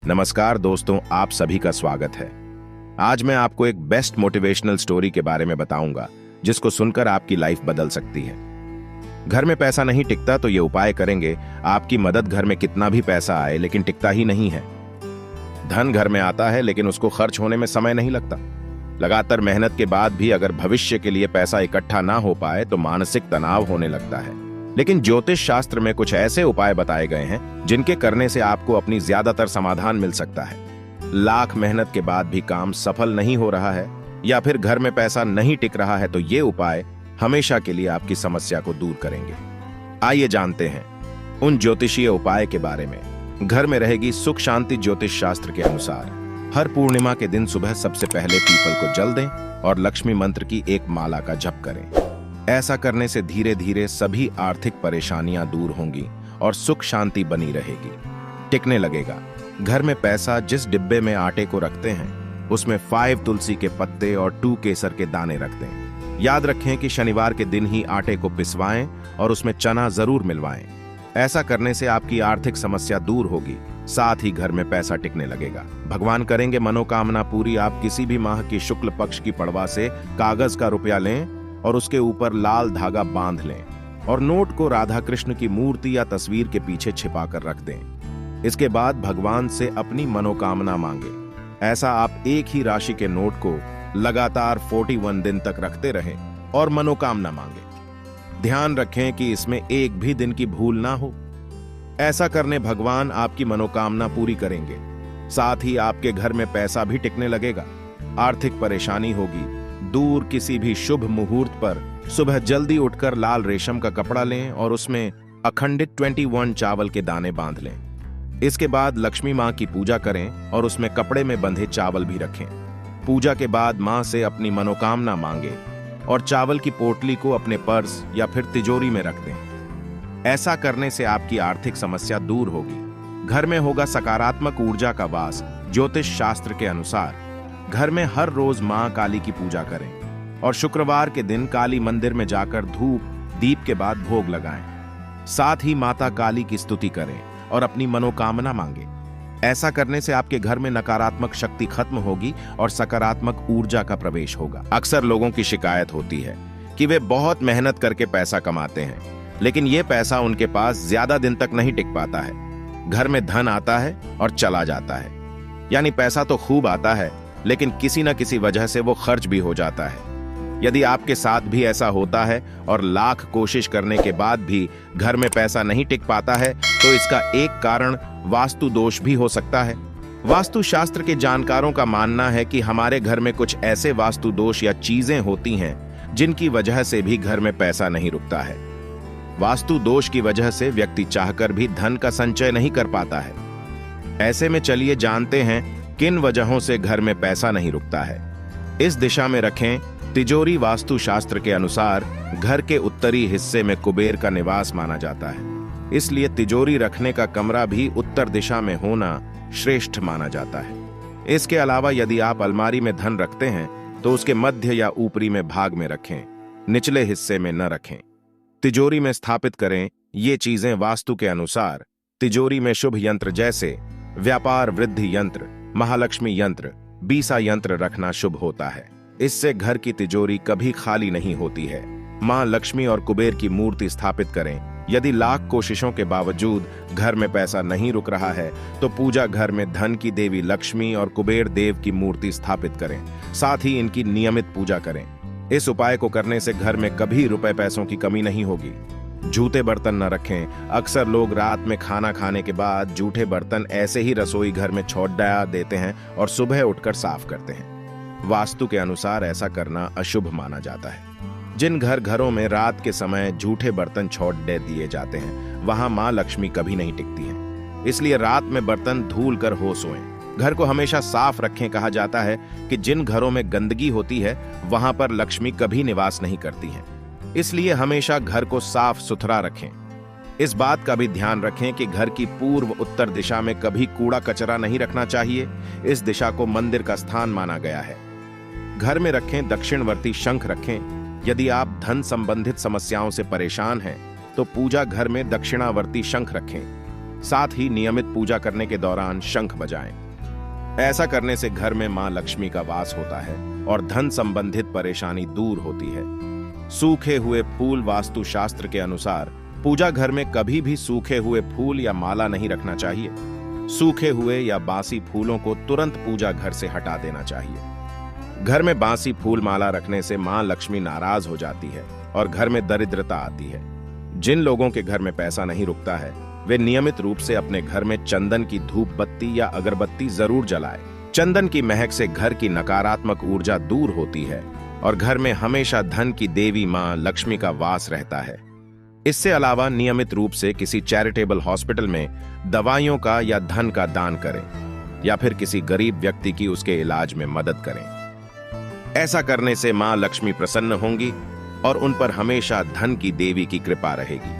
नमस्कार दोस्तों, आप सभी का स्वागत है। आज मैं आपको एक बेस्ट मोटिवेशनल स्टोरी के बारे में बताऊंगा जिसको सुनकर आपकी लाइफ बदल सकती है। घर में पैसा नहीं टिकता तो ये उपाय करेंगे आपकी मदद। घर में कितना भी पैसा आए लेकिन टिकता ही नहीं है। धन घर में आता है लेकिन उसको खर्च होने में समय नहीं लगता। लगातार मेहनत के बाद भी अगर भविष्य के लिए पैसा इकट्ठा ना हो पाए तो मानसिक तनाव होने लगता है। लेकिन ज्योतिष शास्त्र में कुछ ऐसे उपाय बताए गए हैं जिनके करने से आपको अपनी ज्यादातर समाधान मिल सकता है। लाख मेहनत के बाद भी काम सफल नहीं हो रहा है या फिर घर में पैसा नहीं टिक रहा है तो ये उपाय हमेशा के लिए आपकी समस्या को दूर करेंगे। आइए जानते हैं उन ज्योतिषीय उपाय के बारे में। घर में रहेगी सुख शांति। ज्योतिष शास्त्र के अनुसार हर पूर्णिमा के दिन सुबह सबसे पहले पीपल को जल दें और लक्ष्मी मंत्र की एक माला का जप करें। ऐसा करने से धीरे धीरे सभी आर्थिक परेशानियां दूर होंगी और सुख शांति बनी रहेगी, टिकने लगेगा। घर में पैसा जिस डिब्बे में आटे को रखते हैं उसमें 5 तुलसी के पत्ते और 2 केसर के दाने रख दें। याद रखें कि शनिवार के दिन ही आटे को पिसवाएं और उसमें चना जरूर मिलवाएं। ऐसा करने से आपकी आर्थिक समस्या दूर होगी, साथ ही घर में पैसा टिकने लगेगा। भगवान करेंगे मनोकामना पूरी। आप किसी भी माह की शुक्ल पक्ष की पड़वा से कागज का रुपया लें और उसके ऊपर लाल धागा बांध लें और नोट को राधा कृष्ण की मूर्ति या तस्वीर के पीछे छिपा कर रख दें। इसके बाद भगवान से अपनी मनोकामना मांगे। ऐसा आप एक ही राशि के नोट को लगातार 41 दिन तक रखते रहें और मनोकामना मांगे। ध्यान रखें कि इसमें एक भी दिन की भूल ना हो। ऐसा करने भगवान आपकी मनोकामना पूरी करेंगे। साथ ही आपके घर में पैसा भी टिकने लगेगा, आर्थिक परेशानी होगी दूर। किसी भी शुभ मुहूर्त पर सुबह जल्दी उठकर लाल रेशम का कपड़ा लें और उसमें अखंडित 21 चावल के दाने बांध लें। इसके बाद लक्ष्मी मां की पूजा करें और उसमें कपड़े में बंधे चावल भी रखें। पूजा के बाद मां से अपनी मनोकामना मांगे और चावल की पोटली को अपने पर्स या फिर तिजोरी में रख दें। ऐसा करने से आपकी आर्थिक समस्या दूर होगी। घर में होगा सकारात्मक ऊर्जा का वास। ज्योतिष शास्त्र के अनुसार घर में हर रोज मां काली की पूजा करें और शुक्रवार के दिन काली मंदिर में जाकर धूप दीप के बाद भोग लगाएं। साथ ही माता काली की स्तुति करें और अपनी मनोकामना मांगे। ऐसा करने से आपके घर में नकारात्मक शक्ति खत्म होगी और सकारात्मक ऊर्जा का प्रवेश होगा। अक्सर लोगों की शिकायत होती है कि वे बहुत मेहनत करके पैसा कमाते हैं लेकिन ये पैसा उनके पास ज्यादा दिन तक नहीं टिक पाता है। घर में धन आता है और चला जाता है, यानी पैसा तो खूब आता है लेकिन किसी न किसी वजह से वो खर्च भी हो जाता है। यदि आपके साथ भी ऐसा होता है और लाख कोशिश करने के बाद भी घर में पैसा नहीं टिक पाता है तो इसका एक कारण वास्तु दोष भी हो सकता है। वास्तु शास्त्र के जानकारों का मानना है कि हमारे घर में कुछ ऐसे वास्तु दोष या चीजें होती हैं जिनकी वजह से भी घर में पैसा नहीं रुकता है। वास्तु दोष की वजह से व्यक्ति चाहकर भी धन का संचय नहीं कर पाता है। ऐसे में चलिए जानते हैं किन वजहों से घर में पैसा नहीं रुकता है। इस दिशा में रखें तिजोरी। वास्तु शास्त्र के अनुसार घर के उत्तरी हिस्से में कुबेर का निवास माना जाता है, इसलिए तिजोरी रखने का कमरा भी उत्तर दिशा में होना श्रेष्ठ माना जाता है। इसके अलावा यदि आप अलमारी में धन रखते हैं तो उसके मध्य या ऊपरी में भाग में रखें, निचले हिस्से में न रखें। तिजोरी में स्थापित करें ये चीजें। वास्तु के अनुसार तिजोरी में शुभ यंत्र जैसे व्यापार वृद्धि यंत्र, महालक्ष्मी यंत्र, बीसा यंत्र रखना शुभ होता है। इससे घर की तिजोरी कभी खाली नहीं होती है। मां लक्ष्मी और कुबेर की मूर्ति स्थापित करें। यदि लाख कोशिशों के बावजूद घर में पैसा नहीं रुक रहा है तो पूजा घर में धन की देवी लक्ष्मी और कुबेर देव की मूर्ति स्थापित करें। साथ ही इनकी नियमित पूजा करें। इस उपाय को करने से घर में कभी रुपए पैसों की कमी नहीं होगी। जूठे बर्तन न रखें। अक्सर लोग रात में खाना खाने के बाद जूठे बर्तन ऐसे ही रसोई घर में छोड़ देते हैं और सुबह उठकर साफ करते हैं। वास्तु के अनुसार ऐसा करना अशुभ माना जाता है। जिन घरों में रात के समय जूठे बर्तन छोड़ दिए जाते हैं वहां मां लक्ष्मी कभी नहीं टिकती हैं। इसलिए रात में बर्तन धूल कर हो सोएं। घर को हमेशा साफ रखें। कहा जाता है कि जिन घरों में गंदगी होती है वहां पर लक्ष्मी कभी निवास नहीं करती हैं। इसलिए हमेशा घर को साफ सुथरा रखें। इस बात का भी ध्यान रखें कि घर की पूर्व उत्तर दिशा में कभी कूड़ा कचरा नहीं रखना चाहिए। इस दिशा को मंदिर का स्थान माना गया है। घर में रखें दक्षिणवर्ती शंख रखें। यदि आप धन संबंधित समस्याओं से परेशान हैं तो पूजा घर में दक्षिणावर्ती शंख रखें। साथ ही नियमित पूजा करने के दौरान शंख बजाएं। ऐसा करने से घर में मां लक्ष्मी का वास होता है और धन संबंधित परेशानी दूर होती है। सूखे हुए फूल वास्तु शास्त्र के अनुसार पूजा घर में कभी भी सूखे हुए फूल या माला नहीं रखना चाहिए। सूखे हुए या बासी फूलों को तुरंत पूजा घर से हटा देना चाहिए। घर में बासी फूल माला रखने से मां लक्ष्मी नाराज हो जाती है और घर में दरिद्रता आती है। जिन लोगों के घर में पैसा नहीं रुकता है वे नियमित रूप से अपने घर में चंदन की धूप बत्ती या अगरबत्ती जरूर जलाएं। चंदन की महक से घर की नकारात्मक ऊर्जा दूर होती है और घर में हमेशा धन की देवी मां लक्ष्मी का वास रहता है। इससे अलावा नियमित रूप से किसी चैरिटेबल हॉस्पिटल में दवाइयों का या धन का दान करें या फिर किसी गरीब व्यक्ति की उसके इलाज में मदद करें। ऐसा करने से मां लक्ष्मी प्रसन्न होंगी और उन पर हमेशा धन की देवी की कृपा रहेगी।